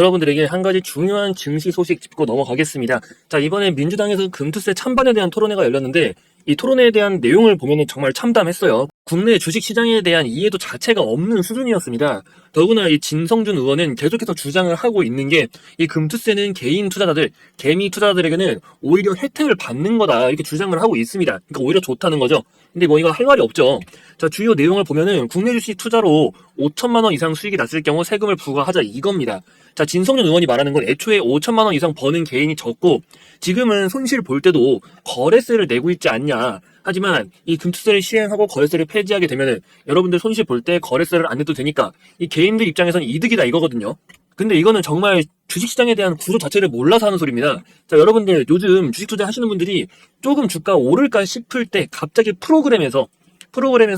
여러분들에게 한 가지 중요한 증시 소식 짚고 넘어가겠습니다. 자, 이번에 민주당에서 금투세 찬반에 대한 토론회가 열렸는데 이 토론회에 대한 내용을 보면 정말 참담했어요. 국내 주식시장에 대한 이해도 자체가 없는 수준이었습니다. 더구나 이 진성준 의원은 계속해서 주장을 하고 있는 게 이 금투세는 개인 투자자들, 개미 투자자들에게는 오히려 혜택을 받는 거다 이렇게 주장을 하고 있습니다. 그러니까 오히려 좋다는 거죠. 근데 뭐 이거 할 말이 없죠. 자, 주요 내용을 보면은 국내 주식 투자로 5천만 원 이상 수익이 났을 경우 세금을 부과하자 이겁니다. 자, 진성준 의원이 말하는 건 애초에 5천만 원 이상 버는 개인이 적고 지금은 손실 볼 때도 거래세를 내고 있지 않냐. 하지만 이 금투세를 시행하고 거래세를 폐지하게 되면은 여러분들 손실 볼 때 거래세를 안 내도 되니까 이 개인들 입장에서는 이득이다 이거거든요. 근데 이거는 정말 주식시장에 대한 구조 자체를 몰라서 하는 소리입니다. 자, 여러분들 요즘 주식 투자 하시는 분들이 조금 주가 오를까 싶을 때 갑자기 프로그램에서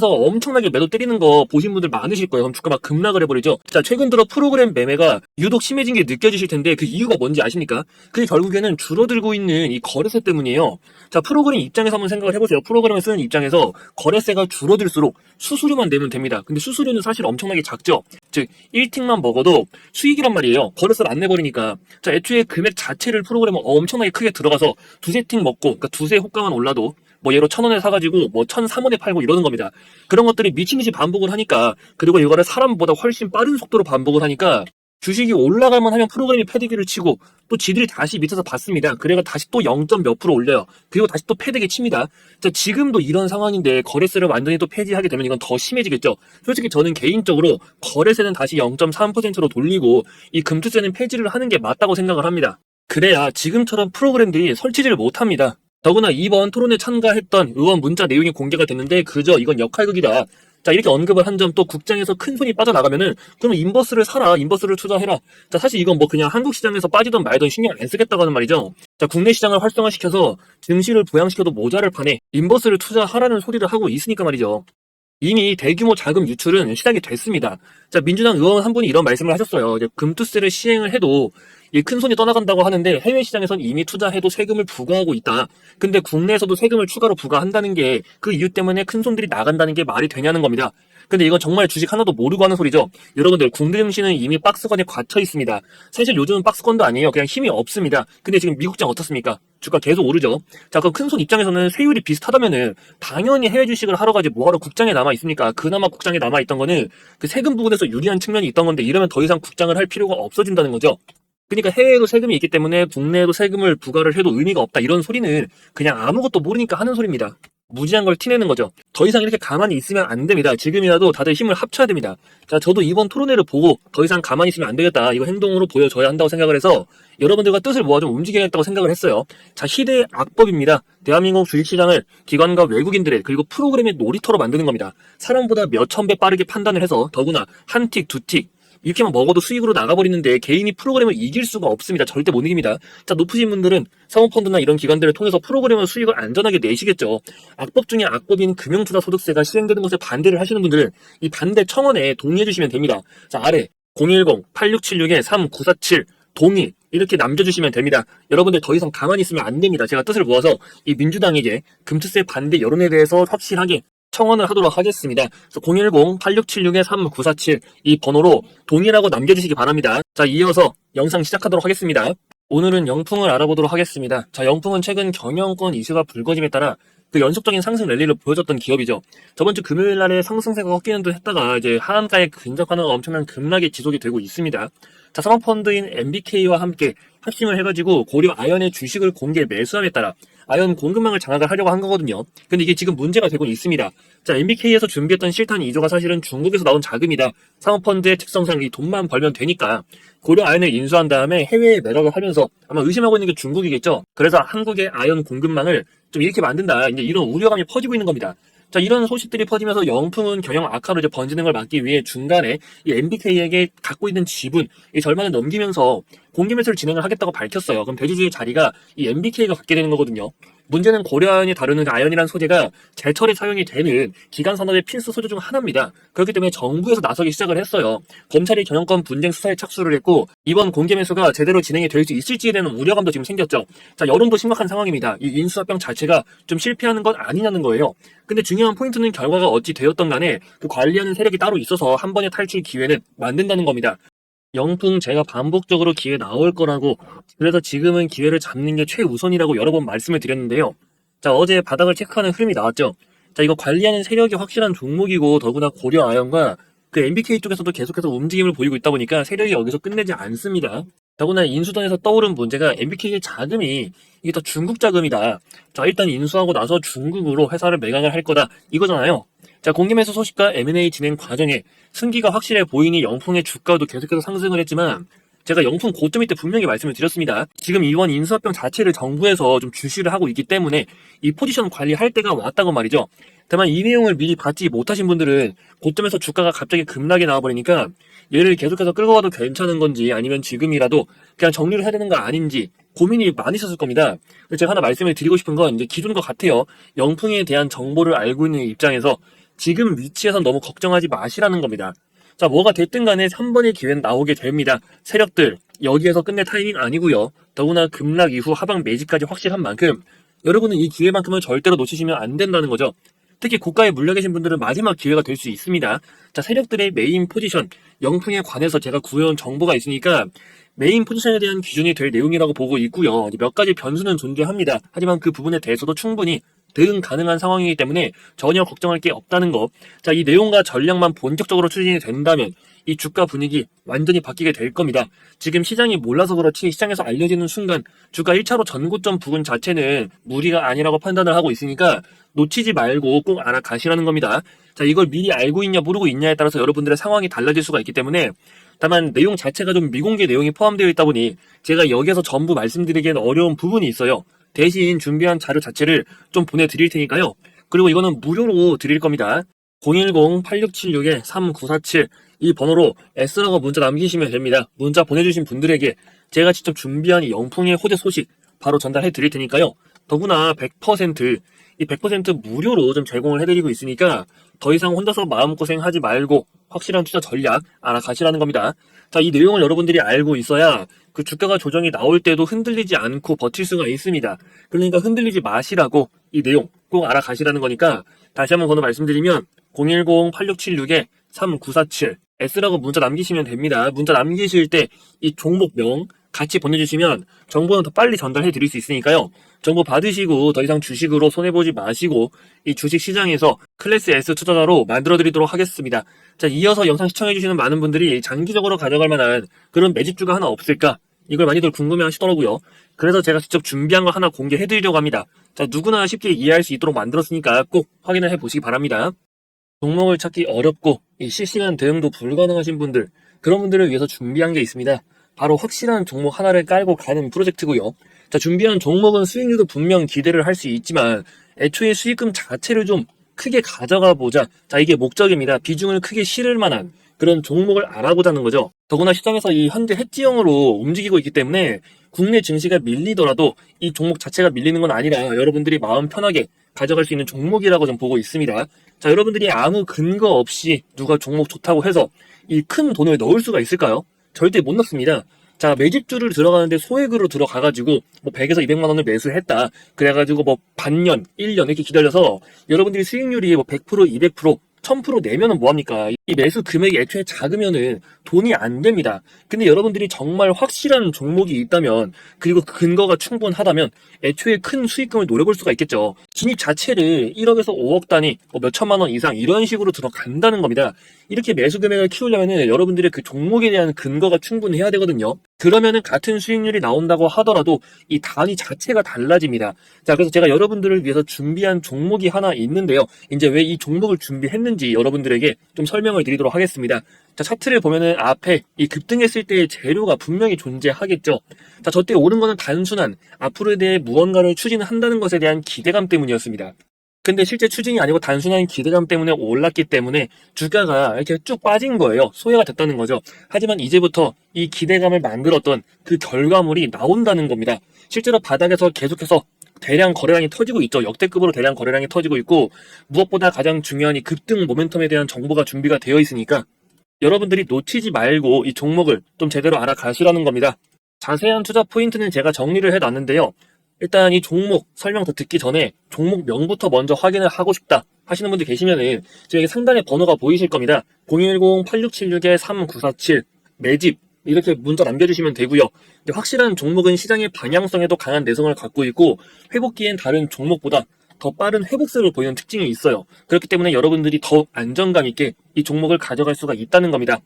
엄청나게 매도 때리는 거 보신 분들 많으실 거예요. 그럼 주가 막 급락을 해버리죠. 자, 최근 들어 프로그램 매매가 유독 심해진 게 느껴지실 텐데 그 이유가 뭔지 아십니까? 그게 결국에는 줄어들고 있는 이 거래세 때문이에요. 자, 프로그램 입장에서 한번 생각을 해보세요. 프로그램을 쓰는 입장에서 거래세가 줄어들수록 수수료만 내면 됩니다. 근데 수수료는 사실 엄청나게 작죠. 즉 1틱만 먹어도 수익이란 말이에요. 거래세를 안 내버리니까. 자, 애초에 금액 자체를 프로그램은 엄청나게 크게 들어가서 두세 틱 먹고, 그러니까 두세 호가만 올라도 뭐 예로 1,000원에 사가지고 뭐 1,300원에 팔고 이러는 겁니다. 그런 것들이 미친 듯이 반복을 하니까, 그리고 이거를 사람보다 훨씬 빠른 속도로 반복을 하니까 주식이 올라갈만 하면 프로그램이 패대기를 치고 또 지들이 다시 밑에서 받습니다. 그래가 다시 또 0. 몇 프로 올려요. 그리고 다시 또 패대기 칩니다. 자, 지금도 이런 상황인데 거래세를 완전히 또 폐지하게 되면 이건 더 심해지겠죠. 솔직히 저는 개인적으로 거래세는 다시 0.3%로 돌리고 이 금투세는 폐지를 하는 게 맞다고 생각을 합니다. 그래야 지금처럼 프로그램들이 설치지를 못합니다. 더구나 이번 토론에 참가했던 의원 문자 내용이 공개가 됐는데 그저 이건 역할극이다. 자, 이렇게 언급을 한 점 또 국장에서 큰 손이 빠져나가면은 그럼 인버스를 사라, 인버스를 투자해라. 자, 사실 이건 뭐 그냥 한국 시장에서 빠지던 말던 신경 안 쓰겠다고 하는 말이죠. 자, 국내 시장을 활성화시켜서 증시를 부양시켜도 모자랄 판에 인버스를 투자하라는 소리를 하고 있으니까 말이죠. 이미 대규모 자금 유출은 시작이 됐습니다. 자, 민주당 의원 한 분이 이런 말씀을 하셨어요. 이제 금투세를 시행을 해도 이 큰 손이 떠나간다고 하는데 해외 시장에선 이미 투자해도 세금을 부과하고 있다. 근데 국내에서도 세금을 추가로 부과한다는 게 그 이유 때문에 큰 손들이 나간다는 게 말이 되냐는 겁니다. 근데 이건 정말 주식 하나도 모르고 하는 소리죠. 여러분들 국내 증시는 이미 박스권에 갇혀 있습니다. 사실 요즘은 박스권도 아니에요. 그냥 힘이 없습니다. 근데 지금 미국장 어떻습니까? 주가 계속 오르죠. 자, 그럼 큰 손 입장에서는 세율이 비슷하다면은 당연히 해외 주식을 하러 가지 뭐하러 국장에 남아 있습니까? 그나마 국장에 남아 있던 거는 그 세금 부분에서 유리한 측면이 있던 건데 이러면 더 이상 국장을 할 필요가 없어진다는 거죠. 그러니까 해외에도 세금이 있기 때문에 국내에도 세금을 부과를 해도 의미가 없다 이런 소리는 그냥 아무것도 모르니까 하는 소리입니다. 무지한 걸 티내는 거죠. 더 이상 이렇게 가만히 있으면 안 됩니다. 지금이라도 다들 힘을 합쳐야 됩니다. 자, 저도 이번 토론회를 보고 더 이상 가만히 있으면 안 되겠다. 이거 행동으로 보여줘야 한다고 생각을 해서 여러분들과 뜻을 모아 좀 움직여야겠다고 생각을 했어요. 자, 시대의 악법입니다. 대한민국 주식시장을 기관과 외국인들의 그리고 프로그램의 놀이터로 만드는 겁니다. 사람보다 몇천 배 빠르게 판단을 해서 더구나 한 틱, 두 틱, 이렇게만 먹어도 수익으로 나가버리는데 개인이 프로그램을 이길 수가 없습니다. 절대 못 이깁니다. 자, 높으신 분들은 사모펀드나 이런 기관들을 통해서 프로그램을 수익을 안전하게 내시겠죠. 악법 중에 악법인 금융투자소득세가 시행되는 것에 반대를 하시는 분들은 이 반대 청원에 동의해 주시면 됩니다. 자, 아래 010-8676-3947 동의 이렇게 남겨주시면 됩니다. 여러분들 더 이상 가만히 있으면 안 됩니다. 제가 뜻을 모아서 이 민주당에게 금투세 반대 여론에 대해서 확실하게 청원을 하도록 하겠습니다. 그래서 010-8676-3947 이 번호로 동의라고 남겨주시기 바랍니다. 자, 이어서 영상 시작하도록 하겠습니다. 오늘은 영풍을 알아보도록 하겠습니다. 자, 영풍은 최근 경영권 이슈가 불거짐에 따라 그 연속적인 상승 랠리를 보여줬던 기업이죠. 저번 주 금요일 날에 상승세가 꺾이는 듯 했다가 이제 하한가에 근접하는 엄청난 급락이 지속이 되고 있습니다. 자, 사모펀드인 MBK와 함께 합심을 해가지고 고려 아연의 주식을 공개 매수함에 따라 아연 공급망을 장악을 하려고 한 거거든요. 근데 이게 지금 문제가 되고 있습니다. 자, MBK에서 준비했던 실탄 2조가 사실은 중국에서 나온 자금이다. 사모펀드의 특성상 이 돈만 벌면 되니까 고려 아연을 인수한 다음에 해외에 매각을 하면서 아마 의심하고 있는 게 중국이겠죠. 그래서 한국의 아연 공급망을 좀 이렇게 만든다. 이제 이런 우려감이 퍼지고 있는 겁니다. 자, 이런 소식들이 퍼지면서 영풍은 경영 악화로 이제 번지는 걸 막기 위해 중간에 이 MBK에게 갖고 있는 지분, 이 절반을 넘기면서 공개 매수를 진행을 하겠다고 밝혔어요. 그럼 대주주의 자리가 이 MBK가 갖게 되는 거거든요. 문제는 고려아연이 다루는 아연이라는 소재가 제철에 사용이 되는 기간 산업의 필수 소재 중 하나입니다. 그렇기 때문에 정부에서 나서기 시작을 했어요. 검찰이 경영권 분쟁 수사에 착수를 했고 이번 공개 매수가 제대로 진행이 될 수 있을지에 대한 우려감도 지금 생겼죠. 자, 여론도 심각한 상황입니다. 이 인수합병 자체가 좀 실패하는 건 아니냐는 거예요. 근데 중요한 포인트는 결과가 어찌 되었던 간에 그 관리하는 세력이 따로 있어서 한 번의 탈출 기회는 만든다는 겁니다. 영풍 제가 반복적으로 기회 나올 거라고, 그래서 지금은 기회를 잡는 게 최우선이라고 여러 번 말씀을 드렸는데요. 자, 어제 바닥을 체크하는 흐름이 나왔죠. 자, 이거 관리하는 세력이 확실한 종목이고, 더구나 고려 아연과 그 MBK 쪽에서도 계속해서 움직임을 보이고 있다 보니까 세력이 여기서 끝내지 않습니다. 더구나 인수전에서 떠오른 문제가 MBK의 자금이 이게 다 중국 자금이다. 자, 일단 인수하고 나서 중국으로 회사를 매각을 할 거다. 이거잖아요. 자, 공개매수 소식과 M&A 진행 과정에 승기가 확실해 보이니 영풍의 주가도 계속해서 상승을 했지만, 제가 영풍 고점일 때 분명히 말씀을 드렸습니다. 지금 이번 인수합병 자체를 정부에서 좀 주시를 하고 있기 때문에 이 포지션 관리할 때가 왔다고 말이죠. 다만 이 내용을 미리 받지 못하신 분들은 고점에서 주가가 갑자기 급락이 나와버리니까 얘를 계속해서 끌고 가도 괜찮은 건지, 아니면 지금이라도 그냥 정리를 해야 되는 거 아닌지 고민이 많으셨을 겁니다. 제가 하나 말씀을 드리고 싶은 건 이제 기존과 같아요. 영풍에 대한 정보를 알고 있는 입장에서 지금 위치에서 너무 걱정하지 마시라는 겁니다. 자, 뭐가 됐든 간에 3번의 기회는 나오게 됩니다. 세력들, 여기에서 끝낼 타이밍 아니고요. 더구나 급락 이후 하방 매집까지 확실한 만큼 여러분은 이 기회만큼은 절대로 놓치시면 안 된다는 거죠. 특히 고가에 물려 계신 분들은 마지막 기회가 될 수 있습니다. 자, 세력들의 메인 포지션, 영풍에 관해서 제가 구해온 정보가 있으니까 메인 포지션에 대한 기준이 될 내용이라고 보고 있고요. 몇 가지 변수는 존재합니다. 하지만 그 부분에 대해서도 충분히 대응 가능한 상황이기 때문에 전혀 걱정할 게 없다는 거. 자, 이 내용과 전략만 본격적으로 추진이 된다면 이 주가 분위기 완전히 바뀌게 될 겁니다. 지금 시장이 몰라서 그렇지 시장에서 알려지는 순간 주가 1차로 전고점 부근 자체는 무리가 아니라고 판단을 하고 있으니까 놓치지 말고 꼭 알아가시라는 겁니다. 자, 이걸 미리 알고 있냐 모르고 있냐에 따라서 여러분들의 상황이 달라질 수가 있기 때문에, 다만 내용 자체가 좀 미공개 내용이 포함되어 있다 보니 제가 여기에서 전부 말씀드리기에는 어려운 부분이 있어요. 대신 준비한 자료 자체를 좀 보내드릴 테니까요. 그리고 이거는 무료로 드릴 겁니다. 010-8676-3947 이 번호로 S라고 문자 남기시면 됩니다. 문자 보내주신 분들에게 제가 직접 준비한 이 영풍의 호재 소식 바로 전달해 드릴 테니까요. 더구나 100% 이 100% 무료로 좀 제공을 해드리고 있으니까 더 이상 혼자서 마음고생하지 말고 확실한 투자 전략 알아가시라는 겁니다. 자, 이 내용을 여러분들이 알고 있어야 그 주가가 조정이 나올 때도 흔들리지 않고 버틸 수가 있습니다. 그러니까 흔들리지 마시라고 이 내용 꼭 알아가시라는 거니까 다시 한번 번호 말씀드리면 010-8676-3947 S라고 문자 남기시면 됩니다. 문자 남기실 때 이 종목명 같이 보내주시면 정보는 더 빨리 전달해 드릴 수 있으니까요. 정보 받으시고 더 이상 주식으로 손해보지 마시고 이 주식 시장에서 클래스 S 투자자로 만들어 드리도록 하겠습니다. 자, 이어서 영상 시청해 주시는 많은 분들이 장기적으로 가져갈 만한 그런 매집주가 하나 없을까? 이걸 많이들 궁금해 하시더라고요. 그래서 제가 직접 준비한 거 하나 공개해 드리려고 합니다. 자, 누구나 쉽게 이해할 수 있도록 만들었으니까 꼭 확인을 해 보시기 바랍니다. 종목을 찾기 어렵고 이 실시간 대응도 불가능하신 분들, 그런 분들을 위해서 준비한 게 있습니다. 바로 확실한 종목 하나를 깔고 가는 프로젝트고요. 자, 준비한 종목은 수익률도 분명 기대를 할 수 있지만 애초에 수익금 자체를 좀 크게 가져가 보자. 자, 이게 목적입니다. 비중을 크게 실을 만한 그런 종목을 알아보자는 거죠. 더구나 시장에서 이 현재 해지형으로 움직이고 있기 때문에 국내 증시가 밀리더라도 이 종목 자체가 밀리는 건 아니라 여러분들이 마음 편하게 가져갈 수 있는 종목이라고 좀 보고 있습니다. 자, 여러분들이 아무 근거 없이 누가 종목 좋다고 해서 이 큰 돈을 넣을 수가 있을까요? 절대 못 넣습니다. 자, 매집주를 들어가는데 소액으로 들어가가지고 뭐 100에서 200만 원을 매수했다. 그래가지고 뭐 반년, 1년 이렇게 기다려서 여러분들이 수익률이 뭐 100%, 200%, 1000% 내면은 뭐합니까? 이 매수 금액이 애초에 작으면은 돈이 안 됩니다. 근데 여러분들이 정말 확실한 종목이 있다면, 그리고 그 근거가 충분하다면 애초에 큰 수익금을 노려볼 수가 있겠죠. 진입 자체를 1억에서 5억 단위, 뭐 몇천만 원 이상 이런 식으로 들어간다는 겁니다. 이렇게 매수 금액을 키우려면은 여러분들의 그 종목에 대한 근거가 충분해야 되거든요. 그러면은 같은 수익률이 나온다고 하더라도 이 단위 자체가 달라집니다. 자, 그래서 제가 여러분들을 위해서 준비한 종목이 하나 있는데요. 이제 왜 이 종목을 준비했는지 여러분들에게 좀 설명을 드리도록 하겠습니다. 자, 차트를 보면은 앞에 이 급등했을 때의 재료가 분명히 존재하겠죠. 자, 저때 오른 거는 단순한 앞으로에 대해 무언가를 추진한다는 것에 대한 기대감 때문이었습니다. 근데 실제 추진이 아니고 단순한 기대감 때문에 올랐기 때문에 주가가 이렇게 쭉 빠진 거예요. 소외가 됐다는 거죠. 하지만 이제부터 이 기대감을 만들었던 그 결과물이 나온다는 겁니다. 실제로 바닥에서 계속해서 대량 거래량이 터지고 있죠. 역대급으로 대량 거래량이 터지고 있고, 무엇보다 가장 중요한 이 급등 모멘텀에 대한 정보가 준비가 되어 있으니까 여러분들이 놓치지 말고 이 종목을 좀 제대로 알아가시라는 겁니다. 자세한 투자 포인트는 제가 정리를 해놨는데요. 일단 이 종목 설명 더 듣기 전에 종목명부터 먼저 확인을 하고 싶다 하시는 분들 계시면은 저에게 상단에 번호가 보이실 겁니다. 010-8676-3947 매집 이렇게 문자 남겨주시면 되고요. 확실한 종목은 시장의 방향성에도 강한 내성을 갖고 있고 회복기엔 다른 종목보다 더 빠른 회복세를 보이는 특징이 있어요. 그렇기 때문에 여러분들이 더 안정감 있게 이 종목을 가져갈 수가 있다는 겁니다.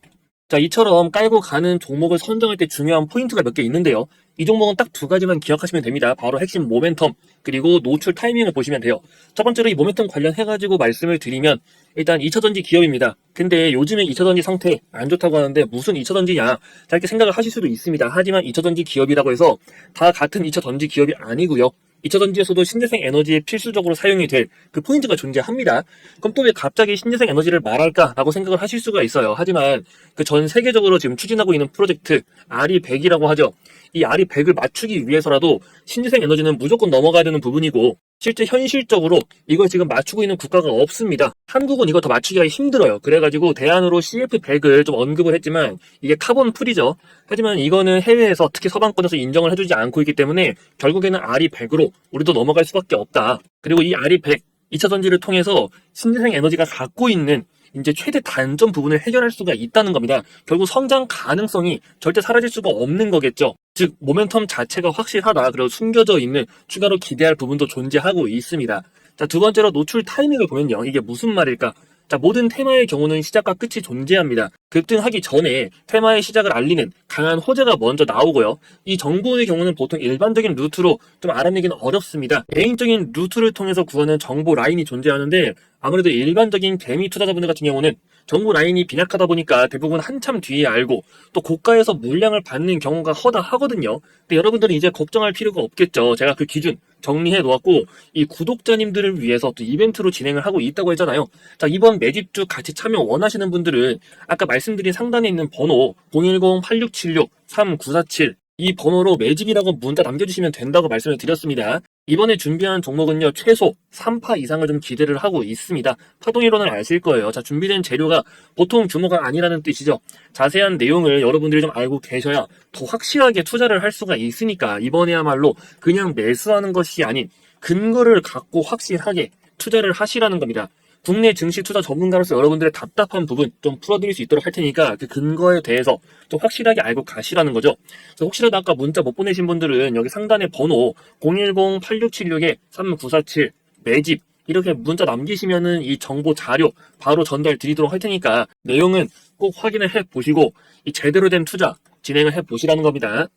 자, 이처럼 깔고 가는 종목을 선정할 때 중요한 포인트가 몇 개 있는데요. 이 종목은 딱 두 가지만 기억하시면 됩니다. 바로 핵심 모멘텀, 그리고 노출 타이밍을 보시면 돼요. 첫 번째로 이 모멘텀 관련해가지고 말씀을 드리면 일단 2차전지 기업입니다. 근데 요즘에 2차전지 상태 안 좋다고 하는데 무슨 2차전지냐? 자, 이렇게 생각을 하실 수도 있습니다. 하지만 2차전지 기업이라고 해서 다 같은 2차전지 기업이 아니고요. 2차전지에서도 신재생 에너지에 필수적으로 사용이 될 그 포인트가 존재합니다. 그럼 또 왜 갑자기 신재생 에너지를 말할까라고 생각을 하실 수가 있어요. 하지만 그 전 세계적으로 지금 추진하고 있는 프로젝트 RE100이라고 하죠. 이 RE100을 맞추기 위해서라도 신재생 에너지는 무조건 넘어가야 되는 부분이고 실제 현실적으로 이걸 지금 맞추고 있는 국가가 없습니다. 한국은 이거 더 맞추기가 힘들어요. 그래가지고 대안으로 CF100을 좀 언급을 했지만 이게 카본 풀이죠. 하지만 이거는 해외에서 특히 서방권에서 인정을 해주지 않고 있기 때문에 결국에는 RE100으로 우리도 넘어갈 수밖에 없다. 그리고 이 RE100 2차전지를 통해서 신재생 에너지가 갖고 있는 이제 최대 단점 부분을 해결할 수가 있다는 겁니다. 결국 성장 가능성이 절대 사라질 수가 없는 거겠죠. 즉 모멘텀 자체가 확실하다. 그리고 숨겨져 있는 추가로 기대할 부분도 존재하고 있습니다. 자, 두 번째로 노출 타이밍을 보면요. 이게 무슨 말일까? 자, 모든 테마의 경우는 시작과 끝이 존재합니다. 급등하기 전에 테마의 시작을 알리는 강한 호재가 먼저 나오고요. 이 정보의 경우는 보통 일반적인 루트로 좀 알아내기는 어렵습니다. 개인적인 루트를 통해서 구하는 정보 라인이 존재하는데 아무래도 일반적인 개미 투자자분들 같은 경우는 정보 라인이 빈약하다 보니까 대부분 한참 뒤에 알고 또 고가에서 물량을 받는 경우가 허다하거든요. 근데 여러분들은 이제 걱정할 필요가 없겠죠. 제가 그 기준 정리해 놓았고 이 구독자님들을 위해서 또 이벤트로 진행을 하고 있다고 했잖아요. 자, 이번 매집주 같이 참여 원하시는 분들은 아까 말씀드린 상단에 있는 번호 010-8676-3947 이 번호로 매집이라고 문자 남겨주시면 된다고 말씀을 드렸습니다. 이번에 준비한 종목은요, 최소 3파 이상을 좀 기대를 하고 있습니다. 파동이론을 아실 거예요. 자, 준비된 재료가 보통 규모가 아니라는 뜻이죠. 자세한 내용을 여러분들이 좀 알고 계셔야 더 확실하게 투자를 할 수가 있으니까 이번에야말로 그냥 매수하는 것이 아닌 근거를 갖고 확실하게 투자를 하시라는 겁니다. 국내 증시 투자 전문가로서 여러분들의 답답한 부분 좀 풀어드릴 수 있도록 할 테니까 그 근거에 대해서 좀 확실하게 알고 가시라는 거죠. 그래서 혹시라도 아까 문자 못 보내신 분들은 여기 상단에 번호 010-8676-3947 매집 이렇게 문자 남기시면은 이 정보 자료 바로 전달 드리도록 할 테니까 내용은 꼭 확인을 해 보시고 이 제대로 된 투자 진행을 해 보시라는 겁니다.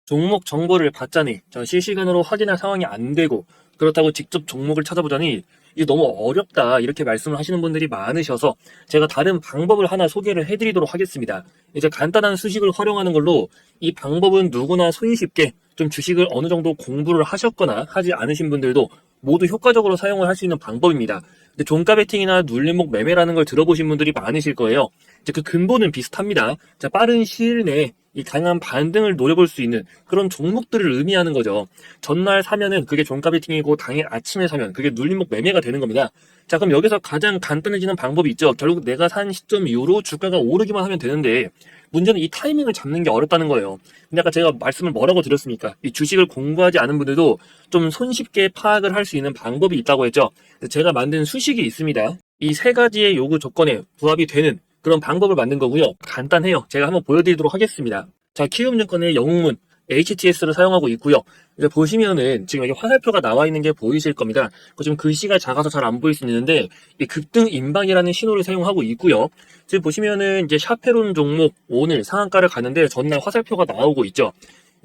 종목 정보를 받자니 실시간으로 확인할 상황이 안 되고 그렇다고 직접 종목을 찾아보자니 이게 너무 어렵다 이렇게 말씀을 하시는 분들이 많으셔서 제가 다른 방법을 하나 소개를 해드리도록 하겠습니다. 이제 간단한 수식을 활용하는 걸로 이 방법은 누구나 손쉽게 좀 주식을 어느 정도 공부를 하셨거나 하지 않으신 분들도 모두 효과적으로 사용을 할 수 있는 방법입니다. 근데 종가 베팅이나 눌림목 매매라는 걸 들어보신 분들이 많으실 거예요. 이제 그 근본은 비슷합니다. 자, 빠른 시일 내에 이 강한 반등을 노려볼 수 있는 그런 종목들을 의미하는 거죠. 전날 사면은 그게 종가 베팅이고 당일 아침에 사면 그게 눌림목 매매가 되는 겁니다. 자, 그럼 여기서 가장 간단해지는 방법이 있죠. 결국 내가 산 시점 이후로 주가가 오르기만 하면 되는데 문제는 이 타이밍을 잡는 게 어렵다는 거예요. 근데 아까 제가 말씀을 뭐라고 드렸습니까? 이 주식을 공부하지 않은 분들도 좀 손쉽게 파악을 할 수 있는 방법이 있다고 했죠. 제가 만든 수식이 있습니다. 이 세 가지의 요구 조건에 부합이 되는 그런 방법을 만든 거고요. 간단해요. 제가 한번 보여드리도록 하겠습니다. 자, 키움증권의 영웅문 HTS를 사용하고 있고요. 이제 보시면은 지금 여기 화살표가 나와 있는 게 보이실 겁니다. 지금 글씨가 작아서 잘 안 보일 수 있는데 이 급등 임박이라는 신호를 사용하고 있고요. 지금 보시면은 이제 샤페론 종목 오늘 상한가를 가는데 전날 화살표가 나오고 있죠.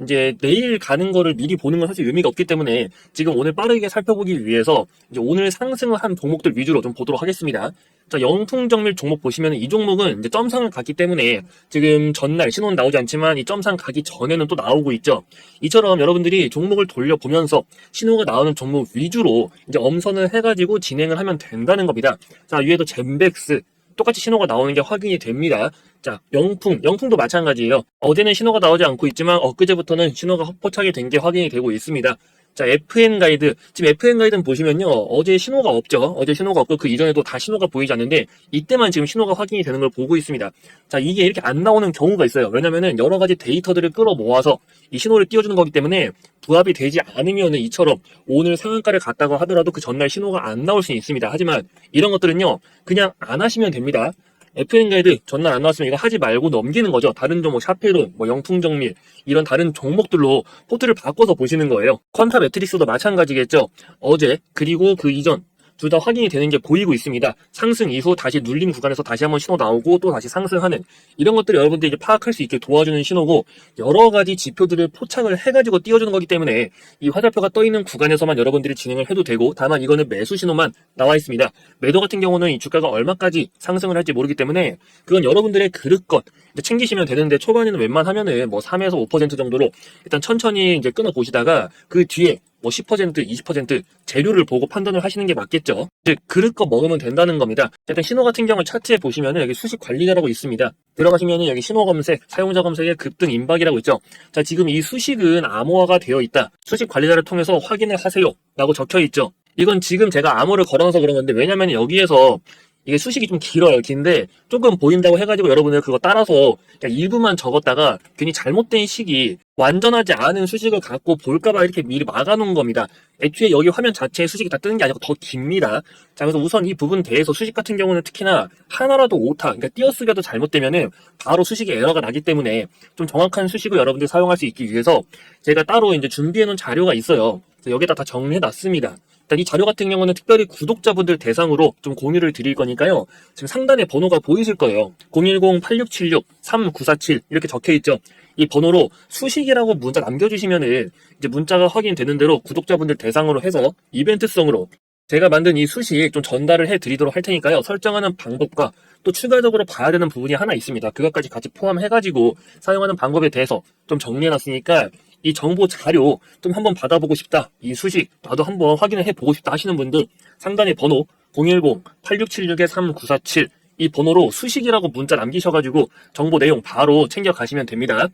이제 내일 가는 거를 미리 보는 건 사실 의미가 없기 때문에 지금 오늘 빠르게 살펴보기 위해서 이제 오늘 상승을 한 종목들 위주로 좀 보도록 하겠습니다. 자, 영풍정밀 종목 보시면 이 종목은 이제 점상을 갔기 때문에 지금 전날 신호는 나오지 않지만 이 점상 가기 전에는 또 나오고 있죠. 이처럼 여러분들이 종목을 돌려보면서 신호가 나오는 종목 위주로 이제 엄선을 해가지고 진행을 하면 된다는 겁니다. 자, 위에도 젠백스 똑같이 신호가 나오는 게 확인이 됩니다. 자, 영풍도 마찬가지예요. 어제는 신호가 나오지 않고 있지만 엊그제부터는 신호가 헛포착이 된 게 확인이 되고 있습니다. 자, FN 가이드. 지금 FN 가이드는 보시면요. 어제 신호가 없죠. 어제 신호가 없고 그 이전에도 다 신호가 보이지 않는데 이때만 지금 신호가 확인이 되는 걸 보고 있습니다. 자, 이게 이렇게 안 나오는 경우가 있어요. 왜냐면은 여러 가지 데이터들을 끌어모아서 이 신호를 띄워주는 거기 때문에 부합이 되지 않으면은 이처럼 오늘 상한가를 갔다고 하더라도 그 전날 신호가 안 나올 수 있습니다. 하지만 이런 것들은요. 그냥 안 하시면 됩니다. FN 가이드 전날 안 나왔으면 이거 하지 말고 넘기는 거죠. 다른 종목 샤페론, 뭐 영풍정밀 이런 다른 종목들로 포트를 바꿔서 보시는 거예요. 퀀타 매트릭스도 마찬가지겠죠. 어제 그리고 그 이전 둘 다 확인이 되는 게 보이고 있습니다. 상승 이후 다시 눌림 구간에서 다시 한번 신호 나오고 또 다시 상승하는 이런 것들을 여러분들이 이제 파악할 수 있게 도와주는 신호고, 여러 가지 지표들을 포착을 해가지고 띄워주는 거기 때문에 이 화살표가 떠 있는 구간에서만 여러분들이 진행을 해도 되고, 다만 이거는 매수 신호만 나와 있습니다. 매도 같은 경우는 이 주가가 얼마까지 상승을 할지 모르기 때문에 그건 여러분들의 그릇것 이제 챙기시면 되는데, 초반에는 웬만하면은 뭐 3에서 5% 정도로 일단 천천히 이제 끊어 보시다가 그 뒤에 뭐 10%, 20% 재료를 보고 판단을 하시는 게 맞겠죠. 즉 그릇껏 먹으면 된다는 겁니다. 일단 신호 같은 경우 차트에 보시면은 여기 수식 관리자라고 있습니다. 들어가시면은 여기 신호 검색, 사용자 검색에 급등 임박이라고 있죠. 자, 지금 이 수식은 암호화가 되어 있다. 수식 관리자를 통해서 확인을 하세요 라고 적혀 있죠. 이건 지금 제가 암호를 걸어놔서 그런 건데, 왜냐면 여기에서 이게 수식이 좀 길어요. 긴데 조금 보인다고 해가지고 여러분들 그거 따라서 그냥 일부만 적었다가 괜히 잘못된 식이 완전하지 않은 수식을 갖고 볼까봐 이렇게 미리 막아놓은 겁니다. 애초에 여기 화면 자체에 수식이 다 뜨는 게 아니고 더 깁니다. 자, 그래서 우선 이 부분 대해서 수식 같은 경우는 특히나 하나라도 오타, 그러니까 띄어쓰기라도 잘못되면은 바로 수식에 에러가 나기 때문에 좀 정확한 수식을 여러분들이 사용할 수 있기 위해서 제가 따로 이제 준비해놓은 자료가 있어요. 그래서 여기다 다 정리해놨습니다. 이 자료 같은 경우는 특별히 구독자분들 대상으로 좀 공유를 드릴 거니까요. 지금 상단에 번호가 보이실 거예요. 010-8676-3947 이렇게 적혀 있죠. 이 번호로 수식이라고 문자 남겨주시면은 이제 문자가 확인되는 대로 구독자분들 대상으로 해서 이벤트성으로 제가 만든 이 수식 좀 전달을 해드리도록 할 테니까요. 설정하는 방법과 또 추가적으로 봐야 되는 부분이 하나 있습니다. 그것까지 같이 포함해가지고 사용하는 방법에 대해서 좀 정리해놨으니까 이 정보 자료 좀 한번 받아보고 싶다, 이 수식 나도 한번 확인을 해보고 싶다 하시는 분들 상단에 번호 010-8676-3947 이 번호로 수식이라고 문자 남기셔가지고 정보 내용 바로 챙겨가시면 됩니다.